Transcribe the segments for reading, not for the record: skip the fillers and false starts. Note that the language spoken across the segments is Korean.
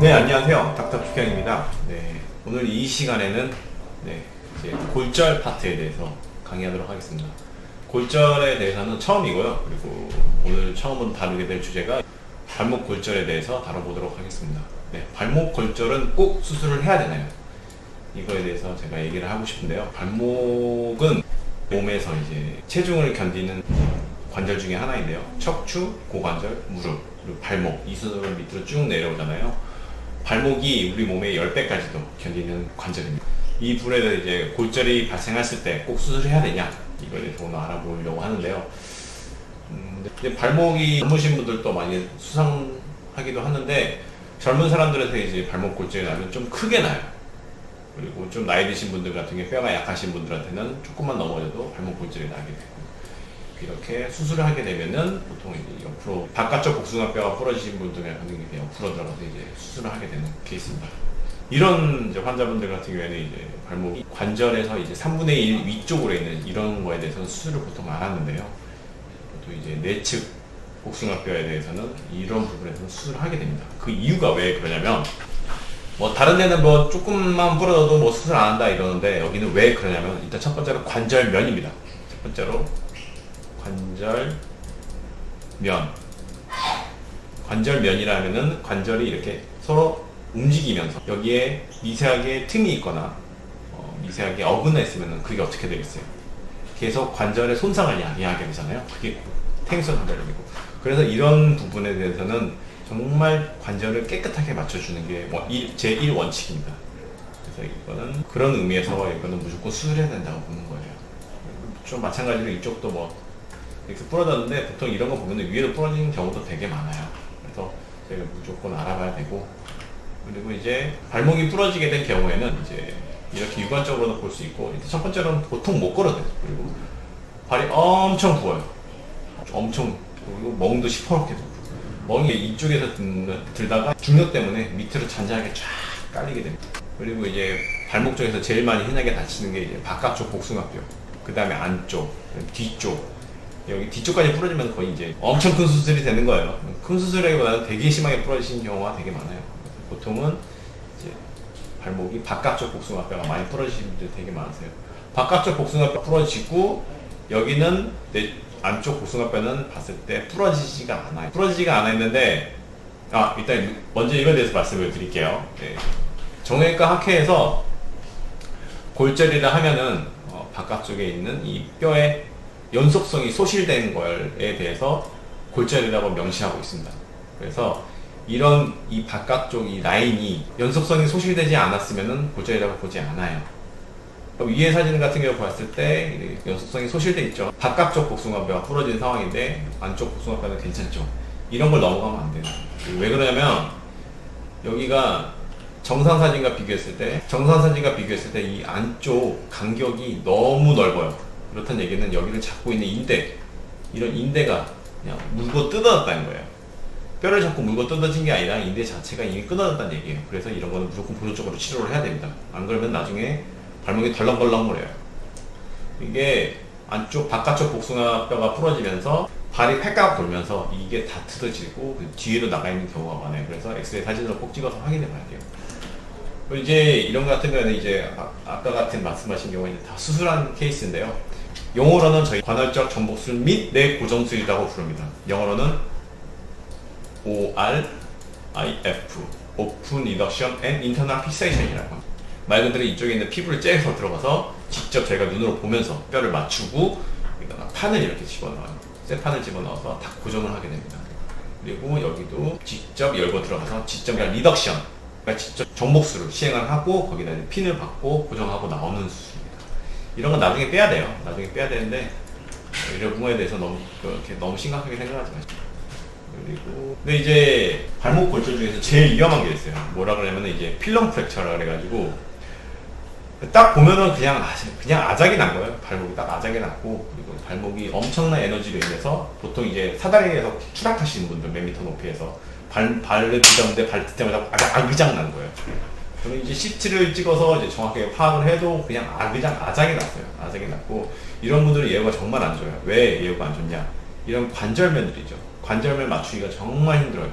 네, 안녕하세요. 닥터 피경입니다. 네, 오늘 이 시간에는 이제 골절 파트에 대해서 강의하도록 하겠습니다. 골절에 대해서는 처음이고요. 그리고 오늘 처음으로 다루게 될 주제가 발목 골절에 대해서 다뤄보도록 하겠습니다. 네, 발목 골절은 꼭 수술을 해야 되나요? 이거에 대해서 제가 얘기를 하고 싶은데요. 발목은 몸에서 이제 체중을 견디는 관절 중에 하나인데요. 척추, 고관절, 무릎, 그리고 발목, 이 순으로 밑으로 쭉 내려오잖아요. 발목이 우리 몸의 10배까지도 견디는 관절입니다. 이 부분에서 이제 골절이 발생했을 때 꼭 수술을 해야 되냐, 이거에 대해서 오늘 알아보려고 하는데요. 이제 발목이 젊으신 분들도 많이 수상하기도 하는데, 젊은 사람들한테 이제 발목 골절이 나면 좀 크게 나요. 그리고 좀 나이 드신 분들 같은 경우 뼈가 약하신 분들한테는 조금만 넘어져도 발목 골절이 나게 되고, 이렇게 수술을 하게 되면은 보통 이제 옆으로 바깥쪽 복숭아뼈가 부러지신 분들 같은 경우에 옆으로 들어가서 이제 수술을 하게 되는 케이스입니다. 이런 이제 환자분들 같은 경우에는 이제 발목이 관절에서 이제 3분의 1 위쪽으로 있는 이런 거에 대해서는 수술을 보통 안 하는데요. 또 이제 내측 복숭아뼈에 대해서는 이런 부분에서는 수술을 하게 됩니다. 그 이유가 왜 그러냐면, 뭐 다른 데는 뭐 조금만 부러져도 뭐 수술 안 한다 이러는데, 여기는 왜 그러냐면, 일단 첫 번째로 관절면입니다. 첫 번째로 관절면. 관절면이라면은 관절이 이렇게 서로 움직이면서 여기에 미세하게 틈이 있거나 미세하게 어긋나 있으면은 그게 어떻게 되겠어요? 계속 관절의 손상을 야기하게 되잖아요. 그게 탱선 관절염이고. 그래서 이런 부분에 대해서는 정말 관절을 깨끗하게 맞춰주는 게 제1 원칙입니다. 그래서 이거는 그런 의미에서 이거는 무조건 수술해야 된다고 보는 거예요. 좀 마찬가지로 이쪽도 뭐 이렇게 부러졌는데, 보통 이런 거 보면 위에도 부러지는 경우도 되게 많아요. 그래서 저희가 무조건 알아봐야 되고, 그리고 이제 발목이 부러지게 된 경우에는 이제 이렇게 육안적으로도 볼 수 있고, 첫 번째로는 보통 못 걸어요. 그리고 발이 엄청 부어요. 엄청, 그리고 멍도 시퍼렇게 되고, 멍이 이쪽에서 들다가 중력 때문에 밑으로 잔잔하게 쫙 깔리게 됩니다. 그리고 이제 발목 쪽에서 제일 많이 흔하게 다치는 게 이제 바깥쪽 복숭아뼈, 그 다음에 안쪽, 뒤쪽, 여기 뒤쪽까지 부러지면 거의 이제 엄청 큰 수술이 되는 거예요. 큰 수술이라기보다는 되게 심하게 부러지신 경우가 되게 많아요. 보통은 이제 발목이 바깥쪽 복숭아뼈가 많이 부러지신 분들 되게 많으세요. 바깥쪽 복숭아뼈 부러지고, 여기는 내 안쪽 복숭아뼈는 봤을 때 부러지지가 않아요. 부러지지가 않았는데, 일단 먼저 이거에 대해서 말씀을 드릴게요. 네. 정형외과 학회에서 골절이라 하면은 바깥쪽에 있는 이 뼈의 연속성이 소실된 거에 대해서 골절이라고 명시하고 있습니다. 그래서 이런 이 바깥쪽 이 라인이 연속성이 소실되지 않았으면 골절이라고 보지 않아요. 위에 사진 같은 경우 봤을 때 연속성이 소실돼 있죠. 바깥쪽 복숭아뼈가 부러진 상황인데 안쪽 복숭아뼈는 괜찮죠. 이런 걸 넘어가면 안 돼요. 왜 그러냐면, 여기가 정상 사진과 비교했을 때 이 안쪽 간격이 너무 넓어요. 그렇다는 얘기는 여기를 잡고 있는 인대, 이런 인대가 그냥 물고 뜯어졌다는 거예요. 뼈를 잡고 물고 뜯어진 게 아니라 인대 자체가 이미 끊어졌다는 얘기예요. 그래서 이런 거는 무조건 보조적으로 치료를 해야 됩니다. 안 그러면 나중에 발목이 덜렁덜렁거려요. 이게 안쪽 바깥쪽 복숭아뼈가 부러지면서 발이 획각 돌면서 이게 다 뜯어지고 뒤에도 나가 있는 경우가 많아요. 그래서 엑스레이 사진으로 꼭 찍어서 확인해 봐야 돼요. 이제 이런 거 같은 경우에는 이제 아까 같은 말씀하신 경우에는 다 수술한 케이스인데요. 영어로는 저희 관할적 전복술 및 내고정술이라고 부릅니다. 영어로는 ORIF, Open Reduction and Internal Fixation이라고 합니다. 말 그대로 이쪽에 있는 피부를 째서 들어가서 직접 저희가 눈으로 보면서 뼈를 맞추고, 여기다가 판을 이렇게 집어넣어요. 쇠판을 집어넣어서 다 고정을 하게 됩니다. 그리고 여기도 직접 열고 들어가서 직접 그냥 리덕션, 그러니까 직접 전복술을 시행을 하고 거기다 핀을 받고 고정하고 나오는 수술입니다. 이런 건 나중에 빼야 돼요. 나중에 빼야 되는데, 이런 부분에 대해서 너무 심각하게 생각하지 마시고. 그리고 근데 이제 발목 골절 중에서 제일 위험한 게 있어요. 뭐라 그러냐면 이제 필럼 프랙처라 그래가지고, 딱 보면은 그냥 아작이 난 거예요. 발목이 딱 아작이 났고, 그리고 발목이 엄청난 에너지로 인해서 보통 이제 사다리에서 추락하시는 분들, 몇 미터 높이에서 발을 디뎠는데 발 디자마자 아그작 난 거예요. 그럼 이제 CT를 찍어서 이제 정확하게 파악을 해도 그냥 아작이 났어요. 아작이 났고, 이런 분들은 예후가 정말 안 좋아요. 왜 예후가 안 좋냐? 이런 관절면들이죠. 관절면 맞추기가 정말 힘들어요.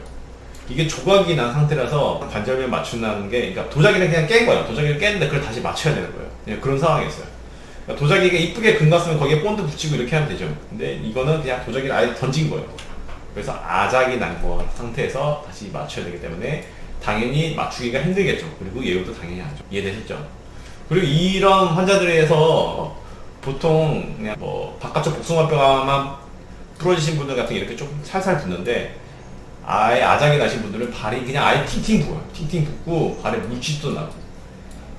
이게 조각이 난 상태라서 관절을 맞춘다는 게, 그러니까 도자기를 그냥 깬 거예요. 도자기를 깼는데 그걸 다시 맞춰야 되는 거예요. 그냥 그런 상황이었어요. 그러니까 도자기가 이쁘게 금갔으면 거기에 본드 붙이고 이렇게 하면 되죠. 근데 이거는 그냥 도자기를 아예 던진 거예요. 그래서 아작이 난 거 상태에서 다시 맞춰야 되기 때문에 당연히 맞추기가 힘들겠죠. 그리고 예우도 당연히 하죠. 이해되셨죠? 그리고 이런 환자들에서 보통 그냥 뭐 바깥쪽 복숭아뼈만 부러지신 분들 같은 게 이렇게 좀 살살 붓는데, 아예 아작이 나신 분들은 발이 그냥 아예 팅팅 부어요. 팅팅 붓고 발에 물집도 나고.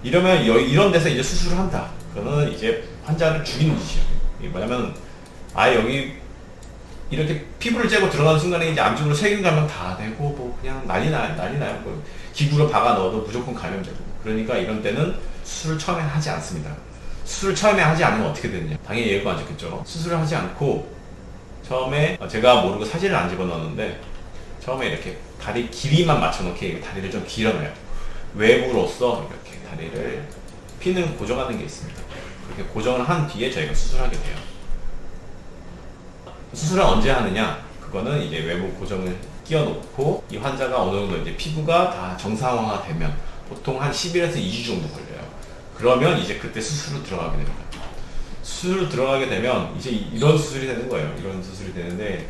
이러면 이런 데서 이제 수술을 한다. 그거는 이제 환자를 죽이는 짓이에요. 이게 뭐냐면 아예 여기 이렇게 피부를 째고 들어가는 순간에 이제 안쪽으로 세균감염 다 되고 뭐 그냥 난리 나요. 뭐 기구로 박아 넣어도 무조건 감염되고. 그러니까 이런 때는 수술을 처음에 하지 않습니다. 수술을 처음에 하지 않으면 어떻게 되느냐? 당연히 예고가 안 좋겠죠. 수술을 하지 않고 처음에 제가 모르고 사진을 안 집어넣었는데, 처음에 이렇게 다리 길이만 맞춰놓게 다리를 좀 길어놔요. 외부로서 이렇게 다리를 피는 고정하는 게 있습니다. 그렇게 고정을 한 뒤에 저희가 수술하게 돼요. 수술을 언제 하느냐? 그거는 이제 외부 고정을 끼워놓고 이 환자가 어느 정도 이제 피부가 다 정상화가 되면 보통 한 10일에서 2주 정도 걸려요. 그러면 이제 그때 수술로 들어가게 됩니다. 수술로 들어가게 되면 이제 이런 수술이 되는 거예요. 이런 수술이 되는데,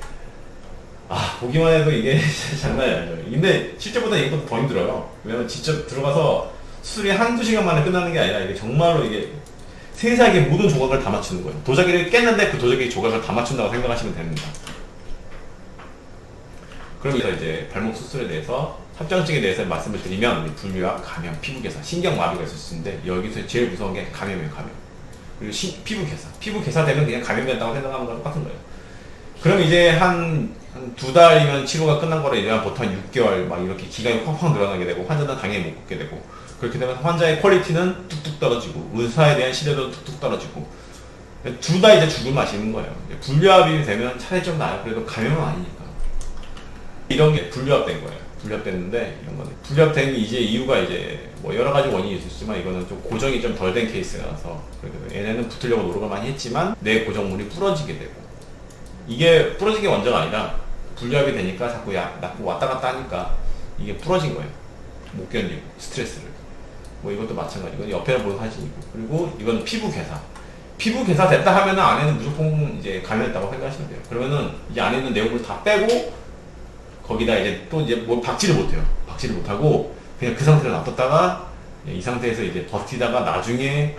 보기만 해도 이게 장난이 아니죠. 근데 실제보다 이것보다 더 힘들어요. 왜냐면 직접 들어가서 수술이 한두 시간 만에 끝나는 게 아니라 이게 정말로 이게 세세하게 모든 조각을 다 맞추는 거예요. 도자기를 깼는데 그 도자기 조각을 다 맞춘다고 생각하시면 됩니다. 그러면서 이제 발목 수술에 대해서 합병증에 대해서 말씀을 드리면 불묘와 감염, 피부개사, 신경마비가 있을 수 있는데, 여기서 제일 무서운 게 감염이에요. 감염. 그리고 피부개사 되면 그냥 감염됐다고 생각하는 거랑 똑같은 거예요. 그럼 이제 한 2달이면 치료가 끝난 거라 이제 보통 한 6개월 막 이렇게 기간이 팍팍 늘어나게 되고, 환자는 당연히 못 걷게 되고, 그렇게 되면 환자의 퀄리티는 뚝뚝 떨어지고 의사에 대한 신뢰도 뚝뚝 떨어지고, 둘 다 이제 죽을 맛이는 거예요. 불류압이 되면 차라리 좀 나아요. 그래도 감염은 아니니까. 이런 게 불류압된 거예요. 불류압됐는데, 이런 거는 불류압된 이제 이유가 이제 뭐 여러 가지 원인이 있을 수 있지만, 이거는 좀 고정이 좀 덜 된 케이스라서, 얘네는 붙으려고 노력을 많이 했지만 내 고정물이 부러지게 되고, 이게 부러진 게 원자가 아니라 불류압이 되니까 자꾸 왔다 갔다 하니까 이게 부러진 거예요. 못 견디고 스트레스를. 뭐 이것도 마찬가지고, 옆에는 보는 사진이고, 그리고 이건 피부 개사 됐다 하면은 안에는 무조건 이제 감염했다고 생각하시면 돼요. 그러면은 이제 안에 있는 내용물을 다 빼고 거기다 이제 또 이제 뭐 박지를 못해요. 박지를 못하고 그냥 그 상태로 놔뒀다가 이 상태에서 이제 버티다가 나중에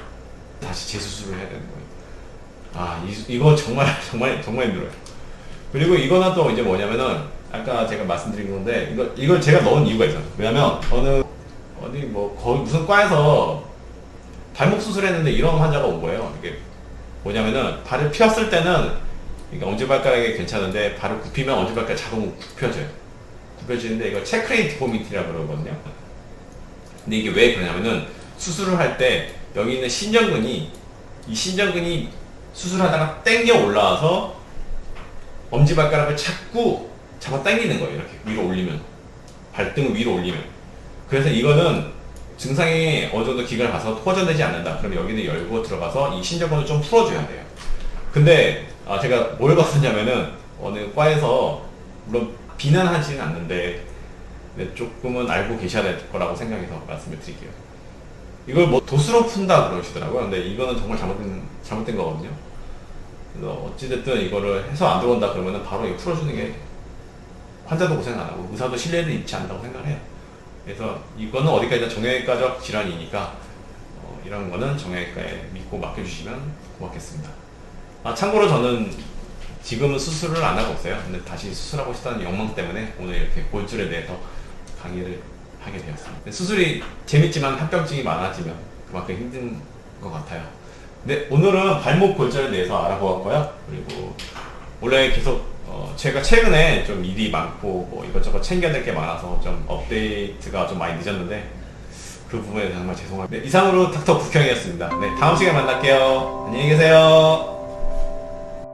다시 재수술을 해야 되는 거예요. 이거 정말 힘들어요. 그리고 이거는 또 이제 뭐냐면은 아까 제가 말씀드린 건데, 이걸 제가 넣은 이유가 있어요. 왜냐면 어디 뭐 거기 무슨 과에서 발목 수술했는데 이런 환자가 온 거예요. 이게 뭐냐면은 발을 폈을 때는 그러니까 엄지발가락이 괜찮은데 발을 굽히면 엄지발가락이 자동으로 굽혀지는데 이걸 체크레인 디포미티라고 그러거든요. 근데 이게 왜 그러냐면은 수술을 할 때 여기 있는 신전근이 수술하다가 땡겨 올라와서 엄지발가락을 자꾸 잡아 당기는 거예요. 이렇게 위로 올리면, 발등을 위로 올리면. 그래서 이거는 증상이 어느 정도 기간을 가서 호전되지 않는다. 그럼 여기는 열고 들어가서 이 신전근을 좀 풀어줘야 돼요. 근데 제가 뭘 봤었냐면은 어느 과에서, 물론 비난하지는 않는데 조금은 알고 계셔야 될 거라고 생각해서 말씀을 드릴게요. 이걸 뭐 도수로 푼다 그러시더라고요. 근데 이거는 정말 잘못된 거거든요. 그래서 어찌됐든 이거를 해서 안 들어온다 그러면은 바로 이거 풀어주는 게 환자도 고생 안 하고 의사도 신뢰를 잃지 않는다고 생각을 해요. 그래서 이거는 어디까지나 정형외과적 질환이니까 이런 거는 정형외과에 믿고 맡겨주시면 고맙겠습니다. 참고로 저는 지금은 수술을 안 하고 있어요. 근데 다시 수술하고 싶다는 욕망 때문에 오늘 이렇게 골절에 대해서 강의를 하게 되었습니다. 수술이 재밌지만 합병증이 많아지면 그만큼 힘든 것 같아요. 근데 오늘은 발목 골절에 대해서 알아보았고요. 그리고 원래 계속 제가 최근에 좀 일이 많고 뭐 이것저것 챙겨야 될 게 많아서 좀 업데이트가 좀 많이 늦었는데 그 부분에 정말 죄송합니다. 네, 이상으로 닥터 국형이었습니다. 네, 다음 시간에 만날게요. 안녕히 계세요.